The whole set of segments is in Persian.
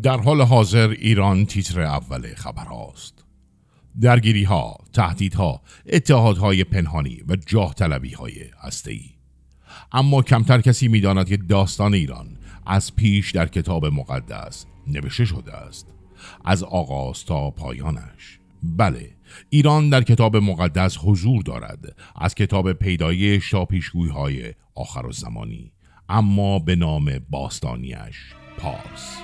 در حال حاضر ایران تیتر اول خبرهاست. درگیری‌ها، تهدیدها، اتحادهای پنهانی و جاه طلبی‌های هسته‌ای. اما کمتر کسی می‌داند که داستان ایران از پیش در کتاب مقدس نوشته شده است، از آغاز تا پایانش. بله، ایران در کتاب مقدس حضور دارد، از کتاب پیدایش تا پیشگویی‌های آخرالزمانی، اما به نام باستانیش پارس.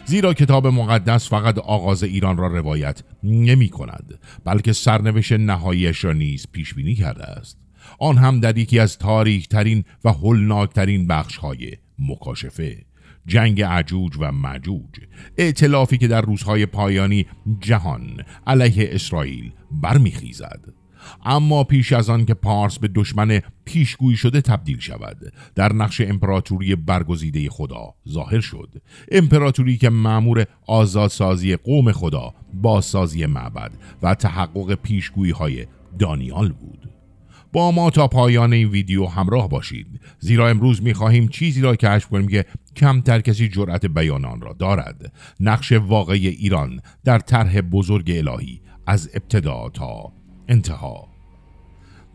زیرا کتاب مقدس فقط آغاز ایران را روایت نمی کند، بلکه سرنوشت نهاییش را نیز پیش بینی کرده است، آن هم در یکی از تاریک ترین و هولناکترین بخش های مکاشفه، جنگ عجوج و مجوج، ائتلافی که در روزهای پایانی جهان علیه اسرائیل برمیخیزد. اما پیش از آن که پارس به دشمن پیشگویی شده تبدیل شود، در نقش امپراتوری برگزیده خدا ظاهر شد، امپراتوری که مأمور آزادسازی قوم خدا، بازسازی معبد و تحقق پیشگویی های دانیال بود. با ما تا پایان این ویدیو همراه باشید، زیرا امروز می‌خواهیم چیزی را کشف کنیم که کمتر کسی جرأت بیان آن را دارد: نقش واقعی ایران در طرح بزرگ الهی از ابتدا تا انتها.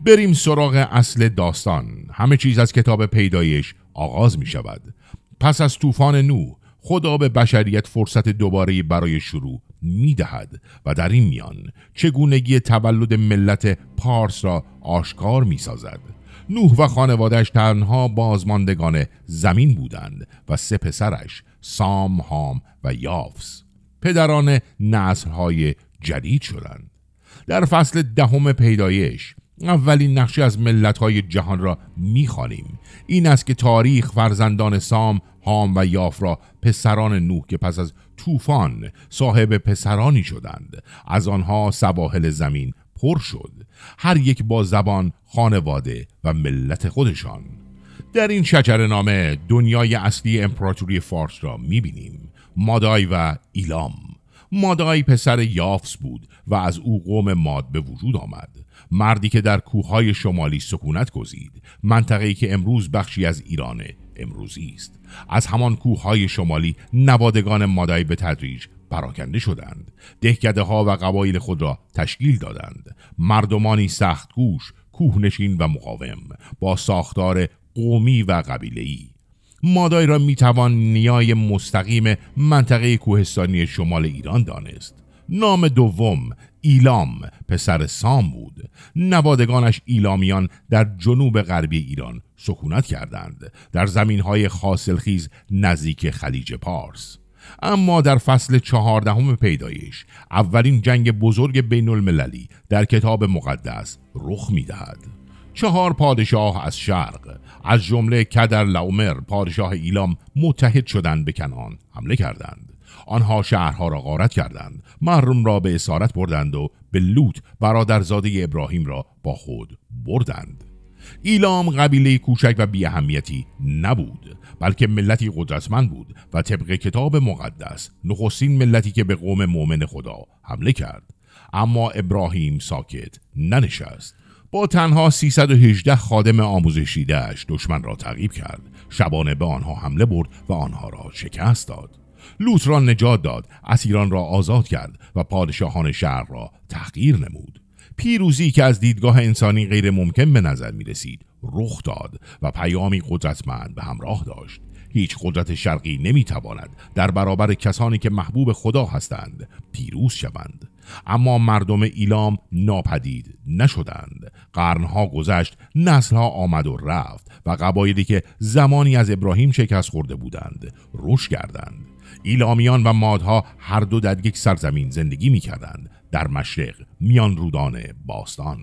بریم سراغ اصل داستان. همه چیز از کتاب پیدایش آغاز می شود. پس از طوفان نوح، خدا به بشریت فرصت دوباره برای شروع می دهد و در این میان چگونگی تولد ملت پارس را آشکار می سازد. نوح و خانواده‌اش تنها بازماندگان زمین بودند و 3 پسرش، سام، هام و یافس، پدران نسل‌های جدید شدند. در فصل 10 پیدایش اولین نقشه از ملت‌های جهان را می‌خوانیم. این است که تاریخ فرزندان سام، هام و یاف را پسران نوح که پس از طوفان صاحب پسرانی شدند. از آنها سواحل زمین پر شد، هر یک با زبان، خانواده و ملت خودشان. در این شجره‌نامه دنیای اصلی امپراتوری فارس را می‌بینیم: مادای و ایلام. مادای پسر یافس بود و از او قوم ماد به وجود آمد، مردی که در کوههای شمالی سکونت گزید، منطقه‌ای که امروز بخشی از ایران امروزی است. از همان کوههای شمالی نوادگان مادای به تدریج پراکنده شدند، دهکده‌ها و قبایل خود را تشکیل دادند، مردمانی سختگوش، کوهنشین و مقاوم، با ساختار قومی و قبیله‌ای. مادای را میتوان نیای مستقیم منطقه کوهستانی شمال ایران دانست. نام دوم ایلام پسر سام بود. نوادگانش ایلامیان در جنوب غربی ایران سکونت کردند، در زمینهای حاصلخیز نزدیک خلیج پارس. اما در فصل 14 پیدایش اولین جنگ بزرگ بین المللی در کتاب مقدس رخ میدهد. 4 پادشاه از شرق، از جمله کدرلائومر پادشاه ایلام، متحد شدند به کنعان حمله کردند. آنها شهرها را غارت کردند، محرم را به اسارت بردند و به لوط برادرزاده ابراهیم را با خود بردند. ایلام قبیله کوچک و بی اهمیتی نبود، بلکه ملتی قدرتمند بود و طبق کتاب مقدس نخستین ملتی که به قوم مؤمن خدا حمله کرد. اما ابراهیم ساکت ننشست. با تنها 318 خادم آموزش دیده‌اش دشمن را تعقیب کرد، شبانه به آنها حمله برد و آنها را شکست داد. لوط را نجات داد، اسیران را آزاد کرد و پادشاهان شهر را تحقیر نمود. پیروزی که از دیدگاه انسانی غیر ممکن به نظر می رسید رخ داد و پیامی قدرتمند به همراه داشت. هیچ قدرت شرقی نمی تواند در برابر کسانی که محبوب خدا هستند پیروز شوند. اما مردم ایلام ناپدید نشدند. قرنها گذشت، نسلها آمد و رفت و قبایلی که زمانی از ابراهیم شکست خورده بودند رشد کردند. ایلامیان و مادها هر دو در یک سرزمین زندگی می کردند، در مشرق میان رودان باستان.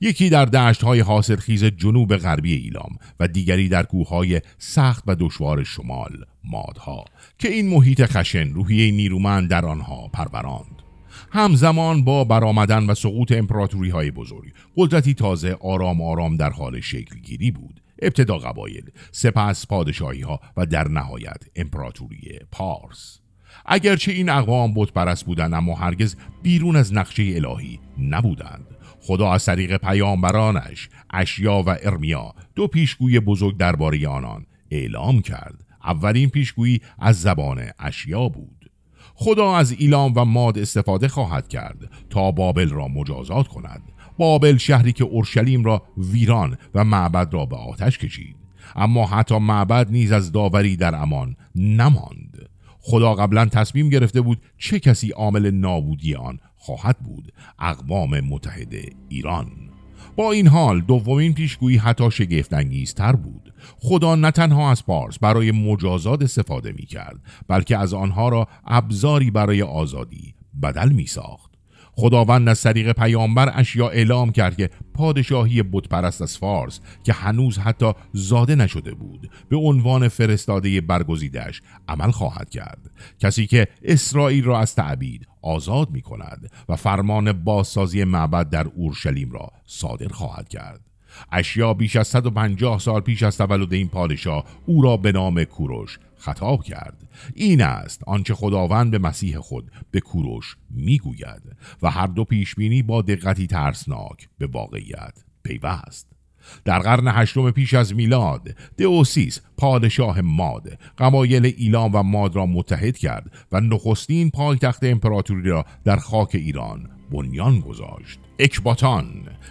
یکی در دشت‌های حاصلخیز جنوب غربی ایلام و دیگری در کوههای سخت و دشوار شمال، مادها، که این محیط خشن روحیه نیرومند در آنها پروراند. همزمان با برآمدن و سقوط امپراتوری‌های بزرگ، قدرتی تازه آرام آرام در حال شکل گیری بود. ابتدا قبایل، سپس پادشاهی‌ها و در نهایت امپراتوری پارس. اگرچه این اقوام بت پرست بودند، اما هرگز بیرون از نقشه الهی نبودند. خدا از طریق پیامبرانش اشعیا و ارمیا، 2 پیشگوی بزرگ درباره آنان، اعلام کرد. اولین پیشگویی از زبان اشیا بود. خدا از ایلام و ماد استفاده خواهد کرد تا بابل را مجازات کند. بابل شهری که اورشلیم را ویران و معبد را به آتش کشید، اما حتی معبد نیز از داوری در امان نماند. خدا قبلا تصمیم گرفته بود چه کسی عامل نابودی آن خواهد بود: اقوام متحده ایران. با این حال دومین پیشگویی حتی شگفت‌انگیزتر بود. خدا نه تنها از پارس برای مجازات استفاده می کرد، بلکه از آنها را ابزاری برای آزادی بدل می ساخت. خداوند از طریق پیامبر اشیا اعلام کرد که پادشاهی بتپرست از فارس که هنوز حتی زاده نشده بود به عنوان فرستاده برگزیده‌اش عمل خواهد کرد، کسی که اسرائیل را از تعبید آزاد می کند و فرمان بازسازی معبد در اورشلیم را صادر خواهد کرد. اشیا بیش از 150 سال پیش از تولد این پادشاه او را به نام کوروش خطاب کرد. این است آنچه خداوند به مسیح خود به کوروش میگوید و هر دو پیشبینی با دقتی ترسناک به واقعیت پیوست. در قرن 8 پیش از میلاد دئوسیس پادشاه ماد قبایل ایلام و ماد را متحد کرد و نخستین پایتخت امپراتوری را در خاک ایران بنیان گذاشت. اکباتان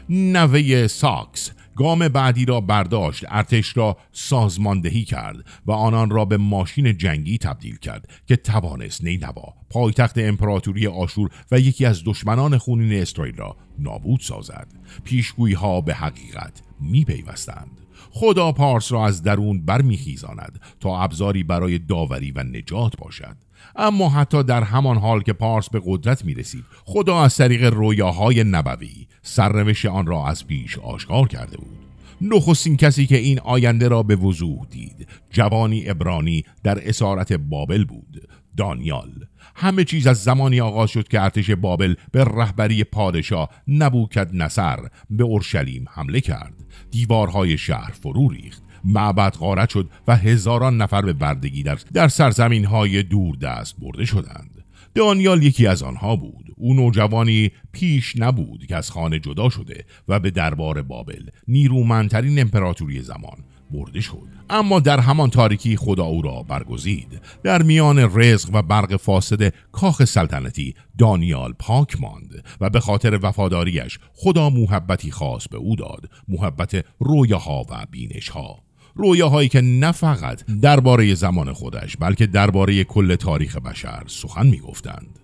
نوه ساکس گام بعدی را برداشت، ارتش را سازماندهی کرد و آنان را به ماشین جنگی تبدیل کرد که توانست نینوا پایتخت امپراتوری آشور و یکی از دشمنان خونین اسرائیل را نابود سازد. پیشگویی ها به حقیقت می پیوستند. خدا پارس را از درون برمیخیزاند تا ابزاری برای داوری و نجات باشد. اما حتی در همان حال که پارس به قدرت می رسید، خدا از طریق رویاهای نبوی سرنوشت آن را از پیش آشکار کرده بود. نخستین کسی که این آینده را به وضوح دید جوانی عبرانی در اسارت بابل بود، دانیال. همه چیز از زمانی آغاز شد که ارتش بابل به رهبری پادشاه نبوکدنصر به اورشلیم حمله کرد. دیوارهای شهر فرو ریخت، معبد غارت شد و هزاران نفر به بردگی در سرزمین‌های دور دست برده شدند. دانیال یکی از آنها بود. او نوجوانی پیش نبود که از خانه جدا شده و به دربار بابل، نیرومندترین امپراتوری زمان، برده شد. اما در همان تاریکی خدا او را برگزید. در میان رزق و برق فاسد کاخ سلطنتی دانیال پاک ماند و به خاطر وفاداریش خدا محبتی خاص به او داد، محبت رویاها و بینشها. رویاهایی که نه فقط درباره زمان خودش بلکه درباره کل تاریخ بشر سخن می‌گفتند.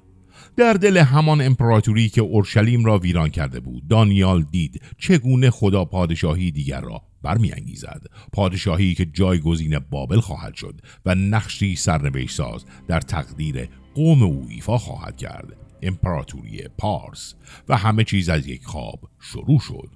در دل همان امپراتوری که اورشلیم را ویران کرده بود، دانیال دید چگونه خدا پادشاهی دیگر را برمی‌انگیزد، پادشاهی که جایگزین بابل خواهد شد و نقشی سرنوشت ساز در تقدیر قوم او ایفا خواهد کرد، امپراتوری پارس. و همه چیز از یک خواب شروع شد.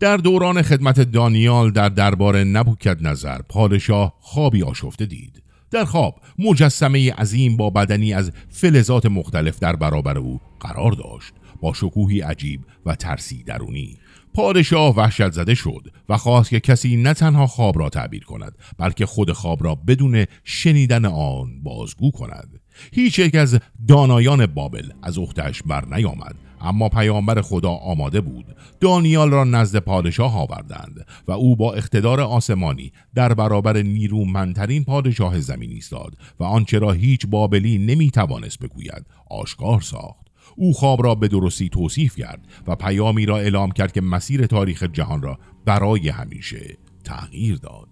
در دوران خدمت دانیال در دربار نبوکدنصر، پادشاه خوابی آشفته دید. در خواب مجسمه عظیم با بدنی از فلزات مختلف در برابر او قرار داشت، با شکوهی عجیب و ترسی درونی. پادشاه وحشت زده شد و خواست که کسی نه تنها خواب را تعبیر کند بلکه خود خواب را بدون شنیدن آن بازگو کند. هیچ یک از دانایان بابل از عهده‌اش بر نیامد، اما پیامبر خدا آماده بود. دانیال را نزد پادشاه آوردند و او با اقتدار آسمانی در برابر نیرومندترین پادشاه زمین ایستاد و آنچه را هیچ بابلی نمیتوانست بگوید آشکار ساخت. او خواب را به درستی توصیف کرد و پیامی را اعلام کرد که مسیر تاریخ جهان را برای همیشه تغییر داد.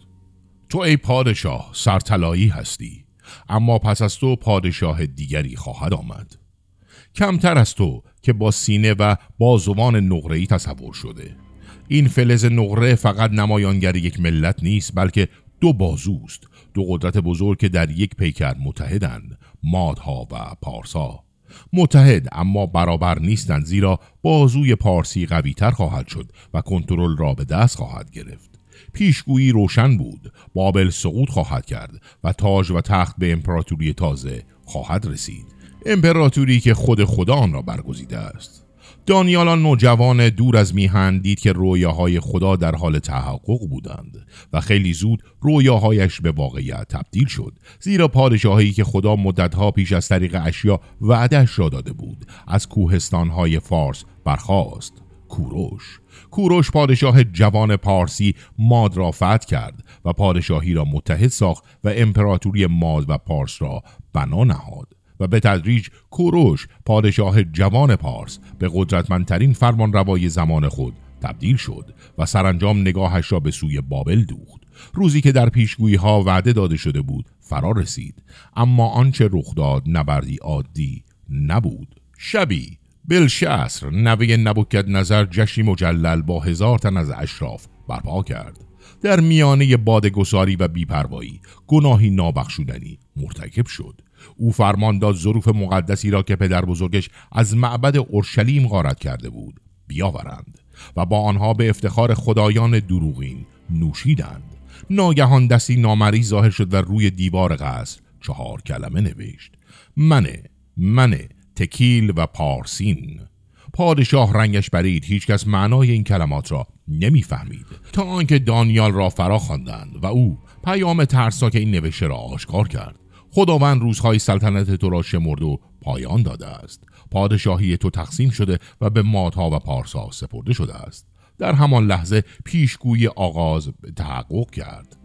تو ای پادشاه سرطلایی هستی، اما پس از تو پادشاه دیگری خواهد آمد، کمتر از تو که با سینه و بازوان نقره‌ای تصور شده. این فلز نقره فقط نمایانگر یک ملت نیست بلکه دو بازوست، دو قدرت بزرگ که در یک پیکر متحدند، مادها و پارسا. متحد اما برابر نیستند، زیرا بازوی پارسی قوی تر خواهد شد و کنترل را به دست خواهد گرفت. پیشگویی روشن بود، بابل سقوط خواهد کرد و تاج و تخت به امپراتوری تازه خواهد رسید، امپراتوری که خود خدا آن را برگزیده است. دانیال نوجوان دور از میهن دید که رویاهای خدا در حال تحقق بودند و خیلی زود رویاهایش به واقعیت تبدیل شد، زیرا پادشاهی که خدا مدتها پیش از طریق اشیا وعده‌اش را داده بود از کوهستانهای فارس برخاست. کوروش پادشاه جوان پارسی ماد را فتح کرد و پادشاهی را متحد ساخت و امپراتوری ماد و پارس را بنا نهاد و به تدریج کوروش پادشاه جوان پارس به قدرتمندترین فرمانروای زمان خود تبدیل شد و سرانجام نگاهش را به سوی بابل دوخت. روزی که در پیشگویی ها وعده داده شده بود فرا رسید، اما آنچه رخ داد نبردی عادی نبود. شبی بلشسر نوه نبوکدنضر جشنی مجلل با 1000 تن از اشراف برپا کرد. در میانه بادگساری و بیپروایی گناهی نابخشودنی مرتکب شد. او فرمان داد ظروف مقدسی را که پدر بزرگش از معبد اورشلیم غارت کرده بود بیاورند و با آنها به افتخار خدایان دروغین نوشیدند. ناگهان دستی نامری ظاهر شد و روی دیوار قصر 4 کلمه نوشت: من تکیل و پارسین. پادشاه رنگش برید، هیچکس معنای این کلمات را نمیفهمید تا آنکه دانیال را فرا خواندند و او پیام ترسناک این نوشته را آشکار کرد: خداوند روزهای سلطنت تو را شمرد و پایان داده است. پادشاهی تو تقسیم شده و به مادها و پارسا سپرده شده است. در همان لحظه پیشگویی آغاز تحقق کرد.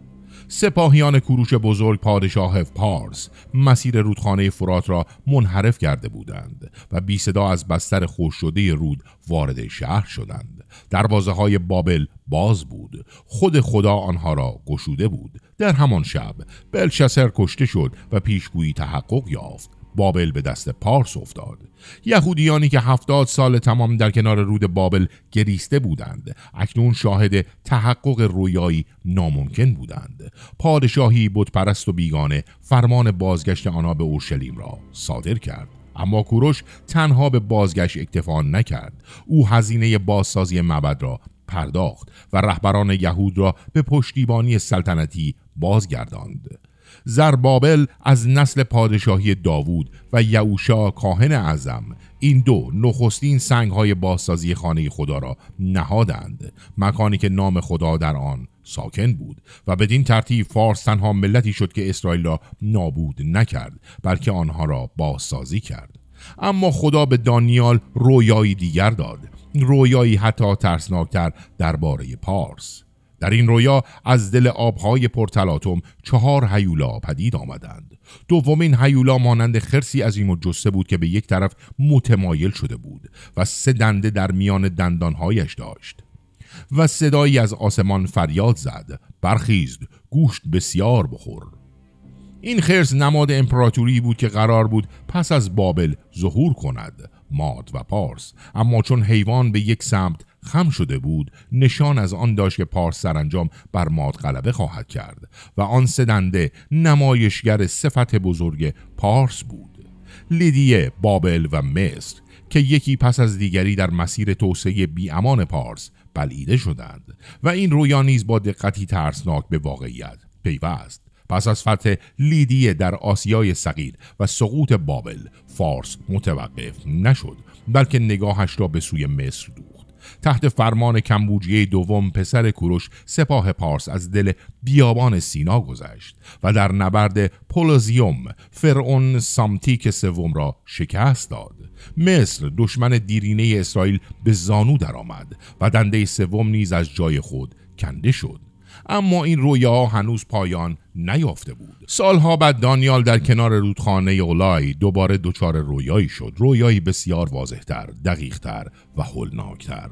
سپاهیان کوروش بزرگ پادشاه پارس مسیر رودخانه فرات را منحرف کرده بودند و بی صدا از بستر خشک شده رود وارد شهر شدند. دروازه های بابل باز بود، خود خدا آنها را گشوده بود. در همان شب بلشسر کشته شد و پیشگویی تحقق یافت. بابل به دست پارس افتاد. یهودیانی که 70 سال تمام در کنار رود بابل گریسته بودند اکنون شاهد تحقق رویایی ناممکن بودند. پادشاهی بتپرست و بیگانه فرمان بازگشت آنها به اورشلیم را صادر کرد. اما کوروش تنها به بازگشت اکتفا نکرد. او هزینه بازسازی معبد را پرداخت و رهبران یهود را به پشتیبانی سلطنتی بازگرداند. زربابل از نسل پادشاهی داوود و یعوشا کاهن اعظم این دو نخستین سنگ‌های بازسازی خانه خدا را نهادند، مکانی که نام خدا در آن ساکن بود و بدین ترتیب فارس تنها ملتی شد که اسرائیل را نابود نکرد بلکه آنها را بازسازی کرد. اما خدا به دانیال رویایی دیگر داد، رویایی حتی ترسناکتر درباره پارس. در این رویا از دل آبهای پرتلاطم 4 هیولا پدید آمدند. دومین هیولا مانند خرسی عظیم و جثه بود که به یک طرف متمایل شده بود و 3 دنده در میان دندانهایش داشت و صدایی از آسمان فریاد زد: برخیز، گوشت بسیار بخور. این خرس نماد امپراتوری بود که قرار بود پس از بابل ظهور کند، ماد و پارس. اما چون حیوان به یک سمت خم شده بود، نشان از آن داشت که پارس سرانجام بر ماد غلبه خواهد کرد و آن 3 دنده نمایشگر صفت بزرگ پارس بود. لیدیه، بابل و مصر که یکی پس از دیگری در مسیر توسعه بی‌امان پارس بلعیده شدند و این رویا نیز با دقتی ترسناک به واقعیت پیوست. پس از فتح لیدیه در آسیای صغیر و سقوط بابل، فارس متوقف نشد بلکه نگاهش را به سوی مصر دوخت. تحت فرمان کمبوجیه دوم پسر کوروش سپاه پارس از دل بیابان سینا گذشت و در نبرد پولوزیوم فرعون سامتیک سوم را شکست داد. مصر دشمن دیرینه اسرائیل به زانو درآمد و دنده سوم نیز از جای خود کنده شد. اما این رویا هنوز پایان نیافته بود. سالها بعد دانیال در کنار رودخانه اولای دوباره دچار رویایی شد، رویایی بسیار واضح‌تر، دقیق‌تر و هولناکتر.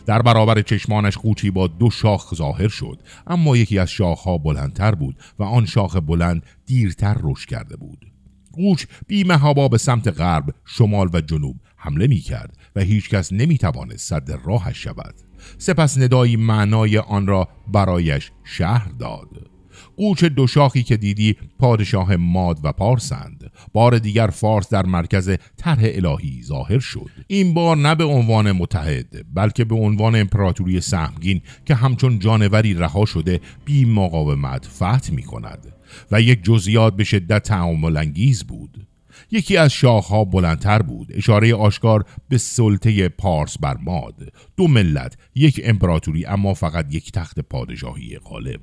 در برابر چشمانش قوچی با 2 شاخ ظاهر شد، اما یکی از شاخها بلندتر بود و آن شاخ بلند دیرتر رشد کرده بود. قوچ بی‌محابا به سمت غرب، شمال و جنوب حمله می کرد و هیچ کس نمی توانست سد راهش شود. سپس ندایی معنای آن را برایش شهر داد. قوچ 2 شاخی که دیدی پادشاه ماد و پارسند. بار دیگر فارس در مرکز طرح الهی ظاهر شد، این بار نه به عنوان متحد بلکه به عنوان امپراتوری سهمگین که همچون جانوری رها شده بی مقاومت فتح می کند و یک جزئیات به شدت تأمل انگیز بود. یکی از شاخها بلندتر بود، اشاره آشکار به سلطه پارس بر ماد. 2 ملت، 1 امپراتوری، اما فقط 1 تخت پادشاهی غالب.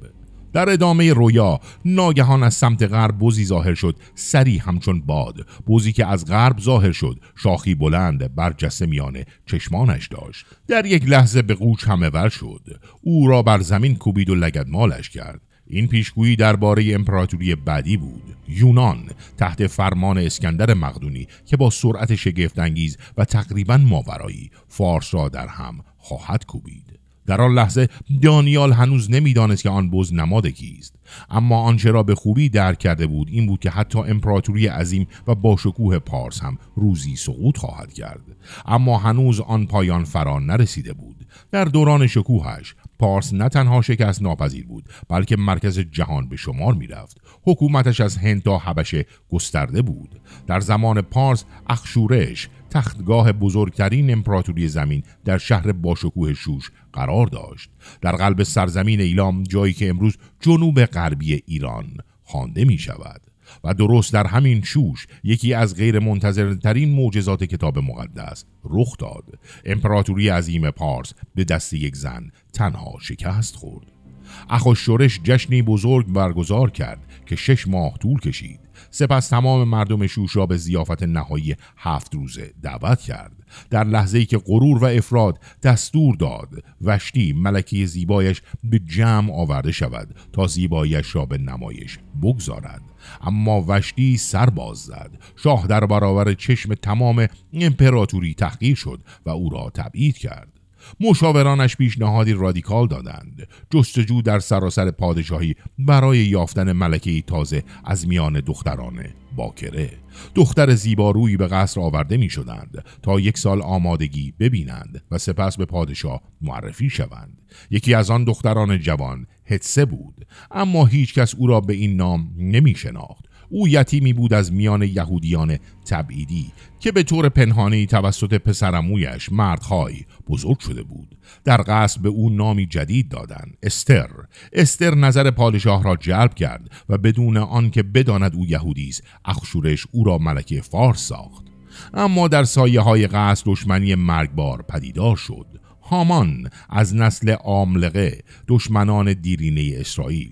در ادامه رویا ناگهان از سمت غرب بزی ظاهر شد، سری همچون باد. بزی که از غرب ظاهر شد شاخی بلند برجسته میان چشمانش داشت. در یک لحظه به قوچ همه ور شد، او را بر زمین کوبید و لگدمالش کرد. این پیشگویی درباره امپراتوری بعدی بود، یونان تحت فرمان اسکندر مقدونی که با سرعت شگفت‌انگیز و تقریباً ماورایی فارس را در هم خواهد کوبید. در آن لحظه دانیال هنوز نمیدانست که آن بز نماد کیست، اما آنچه را به خوبی درک کرده بود این بود که حتی امپراتوری عظیم و باشکوه پارس هم روزی سقوط خواهد کرد. اما هنوز آن پایان فرا نرسیده بود. در دوران شکوهش پارس نه تنها شکست ناپذیر بود، بلکه مرکز جهان به شمار می رفت. حکومتش از هند تا حبشه گسترده بود. در زمان پارس اخشورش تختگاه بزرگترین امپراتوری زمین در شهر باشکوه شوش قرار داشت، در قلب سرزمین ایلام، جایی که امروز جنوب غربی ایران خوانده می شود. و درست در همین شوش یکی از غیر منتظرترین معجزات کتاب مقدس رخ داد. امپراتوری عظیم پارس به دست یک زن تنها شکست خورد. اخشورش جشنی بزرگ برگزار کرد که 6 ماه طول کشید. سپس تمام مردم شوش را به ضیافت نهایی 7 روزه دعوت کرد. در لحظه‌ای که غرور و افراد دستور داد وشتی ملکه زیبایش به جمع آورده شود تا زیباییش را به نمایش بگذارد، اما وشتی سر باز زد. شاه در برابر چشم تمام امپراتوری تحقیر شد و او را تبعید کرد. مشاورانش پیشنهادی رادیکال دادند: جستجو در سراسر پادشاهی برای یافتن ملکه‌ای تازه از میان دختران باکره. دختر زیبارویی به قصر آورده می شدند تا 1 سال آمادگی ببینند و سپس به پادشاه معرفی شوند. یکی از آن دختران جوان هتسه بود، اما هیچ کس او را به این نام نمی شناخت. او یتیمی بود از میان یهودیان تبعیدی که به طور پنهانی توسط پسرعمویش مردخای بزرگ شده بود. در قصد به او نامی جدید دادند: استر. استر نظر پادشاه را جلب کرد و بدون آنکه بداند او یهودی است اخشورش او را ملکه فارس ساخت. اما در سایه های قصد دشمنی مرگبار پدیدار شد. هامان از نسل عاملقه، دشمنان دیرینه اسرائیل.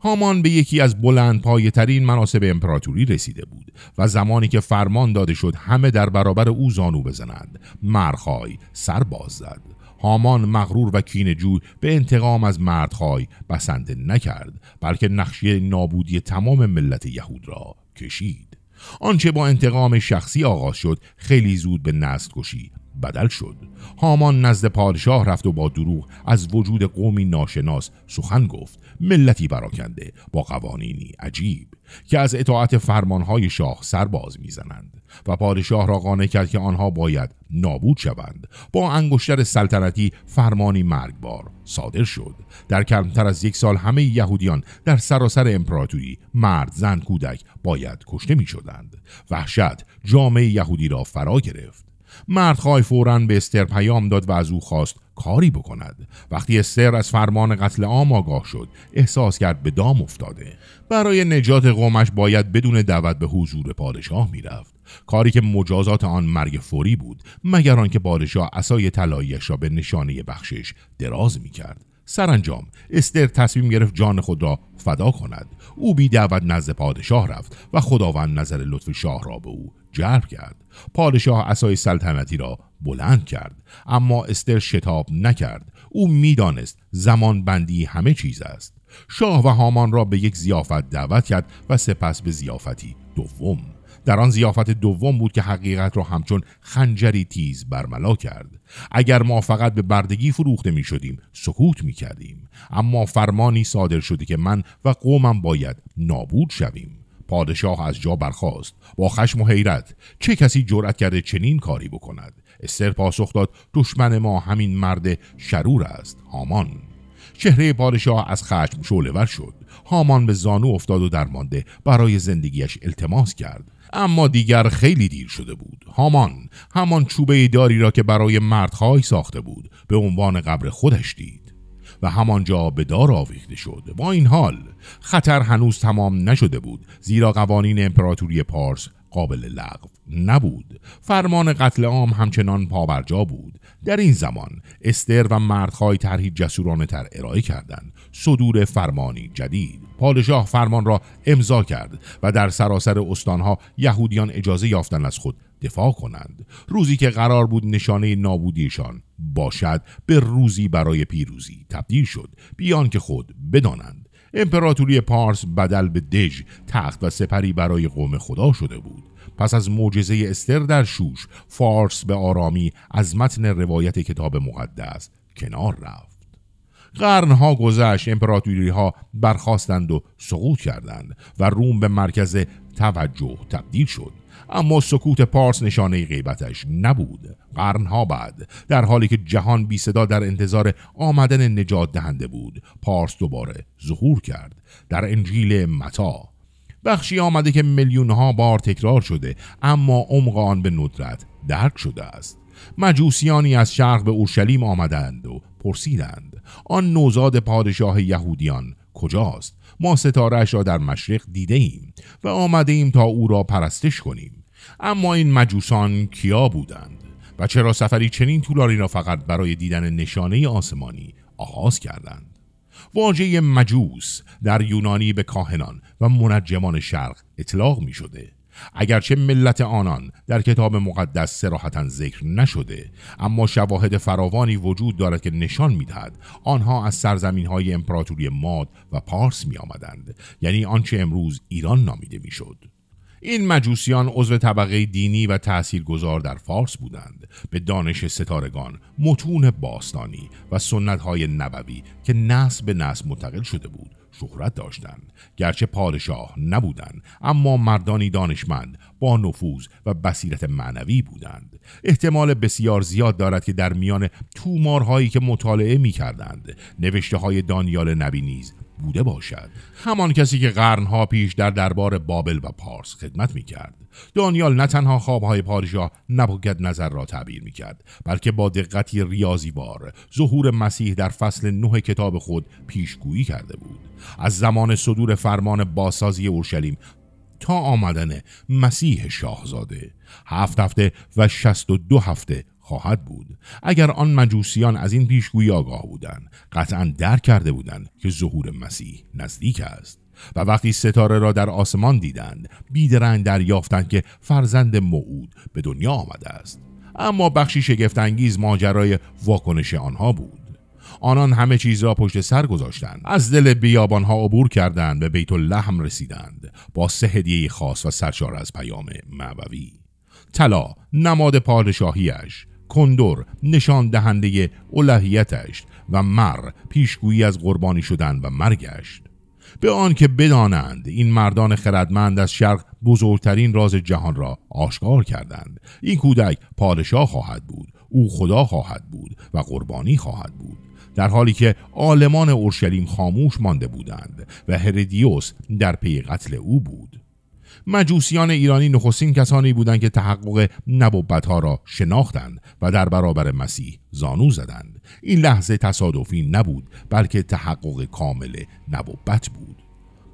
هامان به یکی از بلندپایه ترین مناصب امپراتوری رسیده بود و زمانی که فرمان داده شد همه در برابر او زانو بزنند، مردخای سر باز زد. هامان مغرور و کینه‌جوی به انتقام از مردخای بسنده نکرد، بلکه نقشه نابودی تمام ملت یهود را کشید. آنچه با انتقام شخصی آغاز شد خیلی زود به نسل کشی بدل شد. هامان نزد پادشاه رفت و با دروغ از وجود قومی ناشناس سخن گفت، ملتی پراکنده با قوانینی عجیب که از اطاعت فرمانهای شاه سرباز میزنند و پادشاه را قانع کرد که آنها باید نابود شوند. با انگشتر سلطنتی فرمانی مرگبار صادر شد. در کمتر از 1 سال همه یهودیان در سراسر امپراتوری، مرد، زن، کودک باید کشته می شدند. وحشت جامعه یهودی را فرا گرفت. مردخای فوراً به استر پیام داد و از او خواست کاری بکند. وقتی استر از فرمان قتل عام آگاه شد احساس کرد به دام افتاده. برای نجات قومش باید بدون دعوت به حضور پادشاه میرفت، کاری که مجازات آن مرگ فوری بود، مگر آنکه پادشاه عصای طلایی‌اش را به نشانه بخشش دراز میکرد. سرانجام استر تصمیم گرفت جان خود را فدا کند. او بی دعوت نزد پادشاه رفت و خداوند نظر لطف شاه را به او جلب کرد. پادشاه عصای سلطنتی را بلند کرد، اما استر شتاب نکرد. او میدانست زمان بندی همه چیز است. شاه و هامان را به یک ضیافت دعوت کرد و سپس به ضیافتی دوم. در آن ضیافت دوم بود که حقیقت را همچون خنجری تیز برملا کرد. اگر ما فقط به بردگی فروخته می شدیم سکوت می کردیم، اما فرمانی صادر شده که من و قومم باید نابود شویم. پادشاه از جا برخاست با خشم و حیرت. چه کسی جرأت کرده چنین کاری بکند؟ استر پاسخ داد: دشمن ما همین مرد شرور است، هامان. چهره پادشاه از خشم شعله‌ور شد. هامان به زانو افتاد و درمانده برای زندگیش التماس کرد، اما دیگر خیلی دیر شده بود. هامان همان چوبه داری را که برای مردخای ساخته بود به عنوان قبر خودش دید و همانجا به دار آویخته شد. با این حال خطر هنوز تمام نشده بود، زیرا قوانین امپراتوری پارس قابل لغو نبود. فرمان قتل عام همچنان پابرجا بود. در این زمان استر و مردخای طرحی جسورانه تر ارائه کردند. صدور فرمانی جدید. پادشاه فرمان را امضا کرد و در سراسر استانها یهودیان اجازه یافتند از خود دفاع کنند. روزی که قرار بود نشانه نابودیشان باشد به روزی برای پیروزی تبدیل شد، بیان که خود بدانند. امپراتوری پارس بدل به دژ، تخت و سپری برای قوم خدا شده بود. پس از معجزه استر در شوش، فارس به آرامی از متن روایت کتاب مقدس کنار رفت. قرنها گذشت، امپراتوری ها برخاستند و سقوط کردند و روم به مرکز توجه تبدیل شد. اما سکوت پارس نشانه غیبتش نبود. قرنها بعد، در حالی که جهان بی صدا در انتظار آمدن نجات دهنده بود، پارس دوباره ظهور کرد. در انجیل متی بخشی آمده که میلیونها بار تکرار شده، اما عمق آن به ندرت درک شده است. مجوسیانی از شرق به اورشلیم آمدند و پرسیدند: آن نوزاد پادشاه یهودیان کجاست؟ ما ستاره‌اش را در مشرق دیده ایم و آمده ایم تا او را پرستش کنیم. اما این مجوسان کیا بودند و چرا سفری چنین طولانی را فقط برای دیدن نشانه آسمانی آغاز کردند؟ واژه مجوس در یونانی به کاهنان و منجمان شرق اطلاق می شده. اگرچه ملت آنان در کتاب مقدس صراحتاً ذکر نشده، اما شواهد فراوانی وجود دارد که نشان می‌دهد آنها از سرزمین‌های امپراتوری ماد و پارس می‌آمدند، یعنی آنچه امروز ایران نامیده می‌شد. این مجوسیان عضو طبقه دینی و تاثیرگذار در فارس بودند. به دانش ستارگان، متون باستانی و سنت‌های نبوی که نسل به نسل منتقل شده بود شهرت داشتند. گرچه پادشاه نبودند، اما مردانی دانشمند با نفوذ و بصیرت معنوی بودند. احتمال بسیار زیاد دارد که در میان تومارهایی که مطالعه می‌کردند، نوشته‌های دانیال نبی نیز بوده باشد، همان کسی که قرنها پیش در دربار بابل و پارس خدمت می‌کرد. دانیال نه تنها خوابهای پادشاه نبوکدنضر را تعبیر می‌کرد، بلکه با دقتی ریاضی‌وار ظهور مسیح در فصل 9 کتاب خود پیشگویی کرده بود. از زمان صدور فرمان بازسازی اورشلیم تا آمدن مسیح شاهزاده 7 هفته و 62 هفته خواهد بود. اگر آن مجوسیان از این پیشگویی آگاه بودند، قطعاً درک کرده بودند که ظهور مسیح نزدیک است. و وقتی ستاره را در آسمان دیدند، بیدرنگ دریافتند که فرزند موعود به دنیا آمده است. اما بخشی شگفت‌انگیز ماجرای واکنش آنها بود. آنان همه چیز را پشت سر گذاشتند، از دل بیابانها عبور کردند، به بیت لحم رسیدند با 3 هدیه خاص و سرشار از پیام معنوی: طلا نماد پادشاهیش، کندر نشان دهنده الوهیتش و مر پیشگویی از قربانی شدن و مرگش. به آن که بدانند این مردان خردمند از شرق بزرگترین راز جهان را آشکار کردند. این کودک پادشاه خواهد بود، او خدا خواهد بود و قربانی خواهد بود. در حالی که عالمان اورشلیم خاموش مانده بودند و هرودیوس در پی قتل او بود. مجوسیان ایرانی نخستین کسانی بودند که تحقق نبوت‌ها را شناختند و در برابر مسیح زانو زدند. این لحظه تصادفی نبود، بلکه تحقق کامل نبوت بود.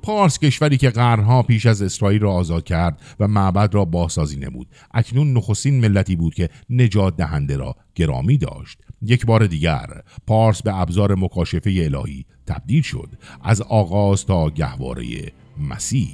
پارس، کشوری که قرنها پیش از اسرائیل را آزاد کرد و معبد را بازسازی نمود، اکنون نخستین ملتی بود که نجات دهنده را گرامی داشت. یک بار دیگر پارس به ابزار مکاشفه الهی تبدیل شد، از آغاز تا گهواره مسیح.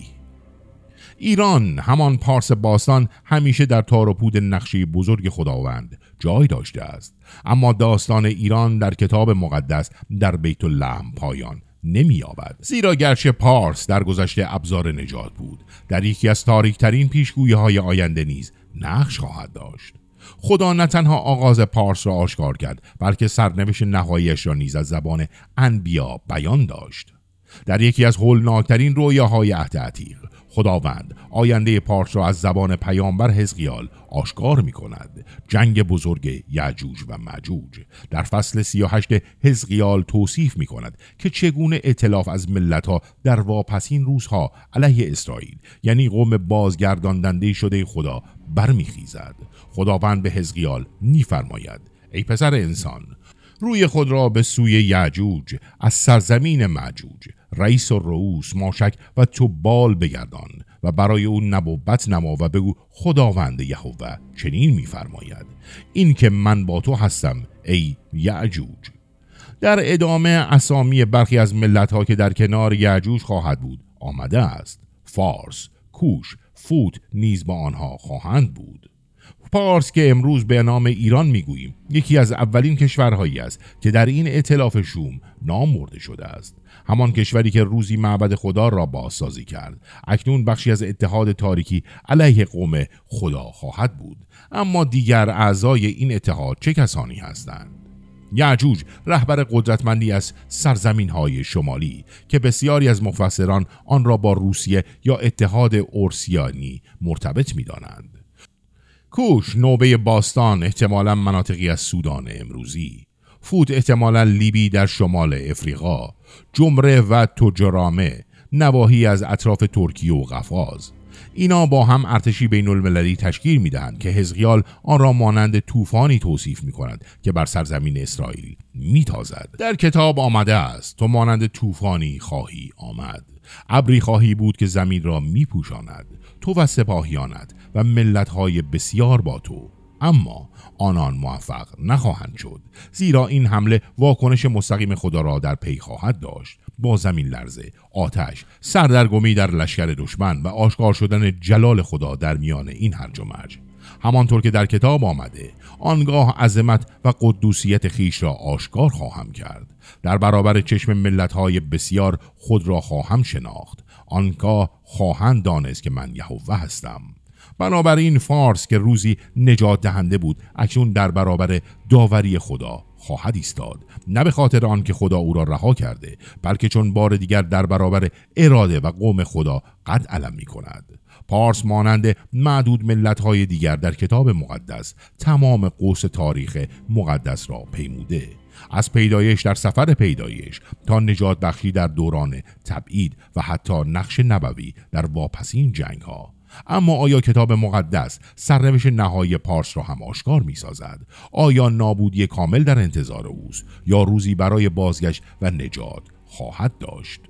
ایران، همان پارس باستان، همیشه در تار و پود نقشه بزرگ خداوند جای داشته است. اما داستان ایران در کتاب مقدس در بیت لحم پایان نمی‌یابد. زیرا گرچه پارس در گذشته ابزار نجات بود، در یکی از تاریک‌ترین پیشگویی‌های آینده نیز نقش خواهد داشت. خدا نه تنها آغاز پارس را آشکار کرد، بلکه سرنوشت نهاییش را نیز از زبان انبیا بیان داشت. در یکی از هولناکترین رویاهای عهد عتیق، خداوند آینده پارس را از زبان پیامبر حزقیال آشکار می کند. جنگ بزرگ یعجوج و معجوج. در فصل 38 حزقیال توصیف می کند که چگونه ائتلاف از ملت‌ها در واپسین روزها علیه اسرائیل، یعنی قوم بازگرداندنده شده خدا، برمیخیزد. خداوند به حزقیال می‌فرماید: ای پسر انسان، روی خود را به سوی یعجوج از سرزمین معجوج، رئیس و رؤوس، ماشک و تبال بگردان و برای او نبوت نما و بگو خداوند یهوه چنین می‌فرماید: این که من با تو هستم ای یعجوج. در ادامه اسامی برخی از ملت‌ها که در کنار یعجوج خواهد بود آمده است. فارس، کوش، فوت نیز با آنها خواهند بود. پارس که امروز به نام ایران میگوییم یکی از اولین کشورهایی است که در این ائتلاف شوم نام برده شده است. همان کشوری که روزی معبد خدا را بازسازی کرد اکنون بخشی از اتحاد تاریکی علیه قوم خدا خواهد بود. اما دیگر اعضای این اتحاد چه کسانی هستند؟ یعجوج رهبر قدرتمندی از سرزمین‌های شمالی که بسیاری از مفسران آن را با روسیه یا اتحاد اورسیانی مرتبط می‌دانند. کوش نوبه باستان احتمالاً مناطقی از سودان امروزی، فوت احتمالاً لیبی در شمال افریقا، جمره و توجرامه نواحی از اطراف ترکیه و قفقاز. اینا با هم ارتشی بین المللی تشکیل میدهند که حزقیال آن را مانند طوفانی توصیف میکند که بر سرزمین اسرائیل میتازد. در کتاب آمده است تو مانند طوفانی خواهی آمد، ابری خواهی بود که زمین را میپوشاند، تو و سپاهیانت و ملت‌های بسیار با تو، اما آنان موفق نخواهند شد، زیرا این حمله واکنش مستقیم خدا را در پی خواهد داشت، با زمین لرزه، آتش، سردرگمی در لشکر دشمن و آشکار شدن جلال خدا در میان این هرج و مرج. همانطور که در کتاب آمده، آنگاه عظمت و قدوسیت خیش را آشکار خواهم کرد، در برابر چشم ملت‌های بسیار خود را خواهم شناخت، آنگاه خواهند دانست که من یهوه هستم. بنابراین فارس که روزی نجات دهنده بود اکنون در برابر داوری خدا خواهد ایستاد، نه به خاطر آن که خدا او را رها کرده، بلکه چون بار دیگر در برابر اراده و قوم خدا قد علم می کند. پارس مانند معدود ملت‌های دیگر در کتاب مقدس تمام قوس تاریخ مقدس را پیموده، از پیدایش در سفر پیدایش تا نجات بخشی در دوران تبعید و حتی نقش نبوی در واپسین جنگ ها. اما آیا کتاب مقدس سرنوشت نهایی پارس را هم آشکار می سازد؟ آیا نابودی کامل در انتظار اوست یا روزی برای بازگشت و نجات خواهد داشت؟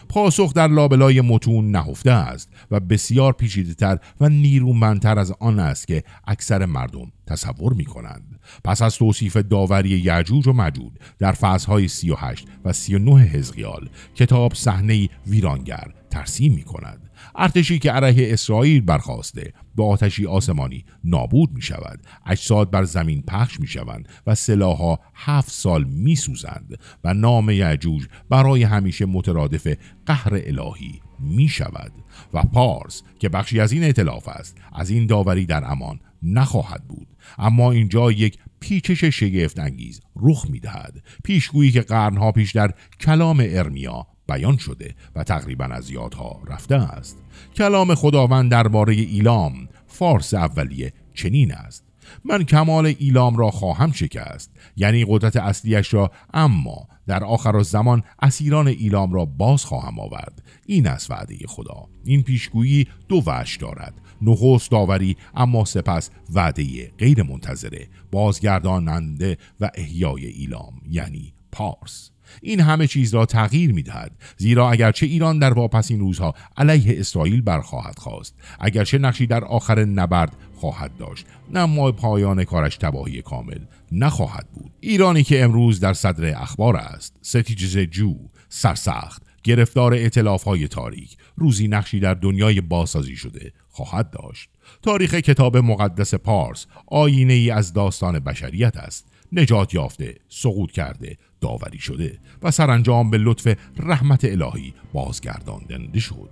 پاسخ در لابلای متون نهفته است و بسیار پیچیده‌تر و نیرومندتر از آن است که اکثر مردم تصور می کنند. پس از توصیف داوری یعجوج و مجوج در فصل‌های 38 و 39 حزقیال، کتاب صحنه‌ای ویرانگر ترسیم می کند. ارتشی که علیه اسرائیل برخاسته با آتشی آسمانی نابود می شود، اجساد بر زمین پخش می شوند و سلاح‌ها 7 سال می سوزند و نام یعجوج برای همیشه مترادف قهر الهی می شود و پارس که بخشی از این ائتلاف است از این داوری در امان نخواهد بود. اما اینجا یک پیچش شگفت انگیز رخ می دهد، پیشگویی که قرنها پیش در کلام ارمیا بیان شده و تقریبا از یادها رفته است. کلام خداوند درباره ایلام فارس اولیه چنین است: من کمال ایلام را خواهم شکست، یعنی قدرت اصلیش را، اما در آخر الزمان اسیران ایلام را باز خواهم آورد. این است وعده خدا. این پیشگویی 2 وجه دارد: نخست داوری، اما سپس وعده غیر منتظره بازگرداننده و احیای ایلام یعنی پارس. این همه چیز را تغییر می‌دهد، زیرا اگرچه ایران در واپسین روزها علیه اسرائیل برخواهد خواست، اگرچه نقشی در آخر نبرد خواهد داشت، اما پایان کارش تباهی کامل نخواهد بود. ایرانی که امروز در صدر اخبار است، ستیجه جو، سرسخت، گرفتار ائتلاف‌های تاریک، روزی نقشی در دنیای بازسازی شده خواهد داشت. تاریخ کتاب مقدس پارس آینه‌ای از داستان بشریت است، نجات یافته، سقوط کرده، داوری شده و سرانجام به لطف رحمت الهی بازگردانده شد.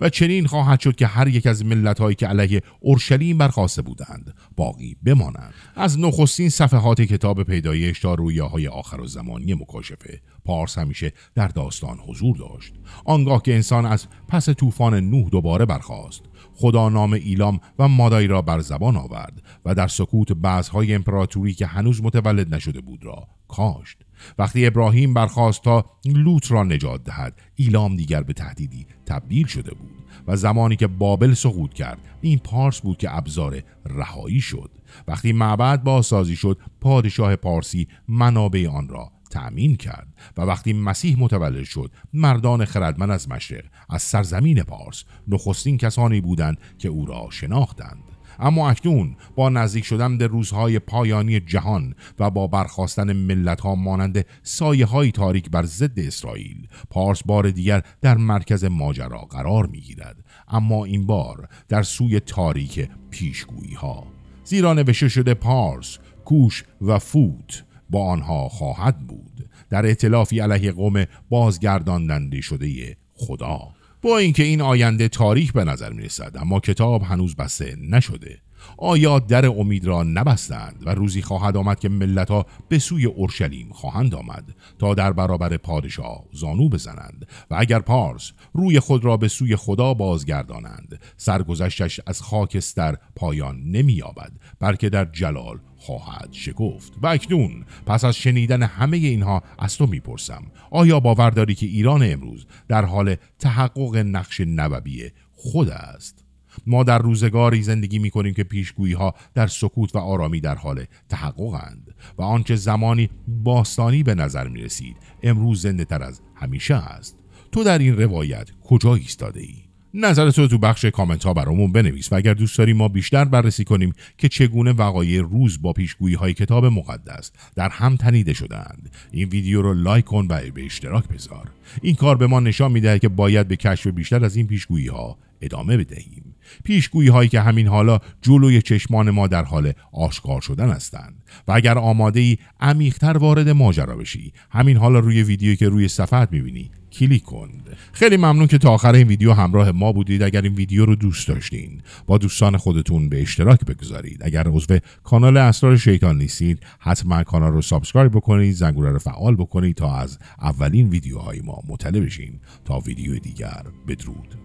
و چنین خواهد شد که هر یک از ملت‌هایی که علیه اورشلیم برخاسته بودند باقی بمانند. از نخستین صفحات کتاب پیدایش تا رویاهای آخرالزمانی مکاشفه، پارس همیشه در داستان حضور داشت. آنگاه که انسان از پس طوفان نوح دوباره برخاست، خدا نام ایلام و مادای را بر زبان آورد و در سکوت بعضهای امپراتوری که هنوز متولد نشده بود را کاشت. وقتی ابراهیم برخاست تا لوط را نجات دهد، ایلام دیگر به تهدیدی تبدیل شده بود و زمانی که بابل سقوط کرد، این پارس بود که ابزار رهایی شد. وقتی معبد بازسازی شد، پادشاه پارسی منابع آن را تأمین کرد و وقتی مسیح متولد شد، مردان خردمند از مشرق، از سرزمین پارس، نخستین کسانی بودند که او را شناختند. اما اکنون با نزدیک شدن به روزهای پایانی جهان و با برخاستن ملت‌ها مانند سایه‌های تاریک بر ضد اسرائیل، پارس بار دیگر در مرکز ماجرا قرار می‌گیرد، اما این بار در سوی تاریک پیشگویی‌ها. زیرا نوشته شده پارس، کوش و فوت با آنها خواهد بود، در ائتلافی علیه قوم بازگرداندنده شده خدا. با اینکه این آینده تاریک به نظر می رسد، اما کتاب هنوز بسته نشده. آیات در امید را نبستند و روزی خواهد آمد که ملت‌ها به سوی اورشلیم خواهند آمد تا در برابر پادشاه زانو بزنند و اگر پارس روی خود را به سوی خدا بازگردانند، سرگذشتش از خاکستر پایان نمی‌یابد، بلکه در جلال خواهد شکفت. و اکنون پس از شنیدن همه اینها از تو میپرسم، آیا باور داری که ایران امروز در حال تحقق نقش نبوی خود است؟ ما در روزگاری زندگی می‌کنیم که پیشگویی‌ها در سکوت و آرامی در حال تحققند و آنچه زمانی باستانی به نظر می‌رسید امروز زنده تر از همیشه است. تو در این روایت کجا ایستاده ای؟ نظرت رو تو بخش کامنت ها برامون بنویس و اگر دوست داری ما بیشتر بررسی کنیم که چگونه وقایع روز با پیشگویی‌های کتاب مقدس در هم تنیده شدند، این ویدیو رو لایک کن و به اشتراک بذار. این کار به ما نشان می‌دهد که باید به کشف بیشتر از این پیشگویی‌ها ادامه بدهیم. پیشگویی‌هایی که همین حالا جلوی چشمان ما در حال آشکار شدن هستند و اگر آماده‌ای عمیق‌تر وارد ماجرا بشی، همین حالا روی ویدیویی که روی صفحت می‌بینی کلیک کن. خیلی ممنون که تا آخر این ویدیو همراه ما بودید. اگر این ویدیو رو دوست داشتین با دوستان خودتون به اشتراک بگذارید. اگر عضو کانال اسرار شیطان نیستید حتما کانال رو سابسکرایب بکنید، زنگوله رو فعال بکنید تا از اولین ویدیوهای ما مطلع بشین. تا ویدیو دیگر، بدرود.